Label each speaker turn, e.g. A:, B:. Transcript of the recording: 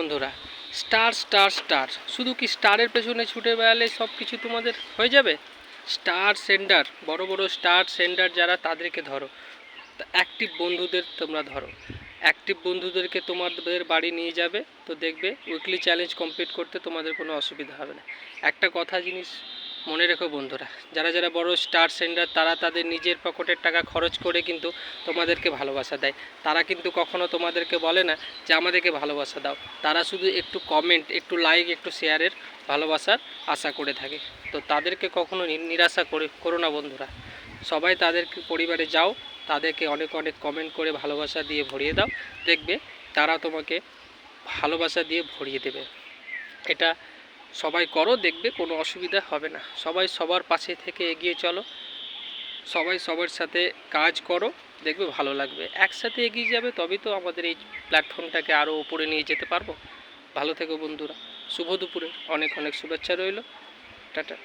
A: বন্ধুরা, star star star, শুধু কি স্টারের পেছনে ছুটে বেড়ালে সব কিছু তোমাদের হয়ে যাবে? স্টার সেন্ডার, বড় বড় স্টার সেন্ডার যারা, তাদেরকে ধরো। অ্যাক্টিভ বন্ধুদের তোমরা ধরো, অ্যাক্টিভ বন্ধুদেরকে তোমাদের বাড়ি নিয়ে যাবে, তো দেখবে উইকলি চ্যালেঞ্জ কমপ্লিট করতে তোমাদের কোনো অসুবিধা হবে না। একটা কথা জিনিস মনে রেখো বন্ধুরা, যারা যারা বড় স্টার সেন্ডার, তারা তাদের নিজের পকেটের টাকা খরচ করে কিন্তু তোমাদেরকে ভালোবাসা দেয়। তারা কিন্তু কখনো তোমাদেরকে বলে না যে আমাদেরকে ভালোবাসা দাও। তারা শুধু একটু কমেন্ট, একটু লাইক, একটু শেয়ারের ভালোবাসার আশা করে থাকে। তো তাদেরকে কখনো নিরাশা করো না বন্ধুরা। সবাই তাদের পরিবারে যাও, তাদেরকে অনেক অনেক কমেন্ট করে ভালোবাসা দিয়ে ভরিয়ে দাও, দেখবে তারা তোমাকে ভালোবাসা দিয়ে ভরিয়ে দেবে। এটা সবাই করো, দেখবে কোনো অসুবিধা হবে না। সবাই সবার পাশে থেকে এগিয়ে চলো, সবাই সবার সাথে কাজ করো, দেখবে ভালো লাগবে। একসাথে এগিয়ে যাবে, তবেই তো আমাদের এই প্ল্যাটফর্মটাকে আরও উপরে নিয়ে যেতে পারবো। ভালো থেকো বন্ধুরা, শুভ দুপুরে অনেক অনেক শুভেচ্ছা রইল। টাটা।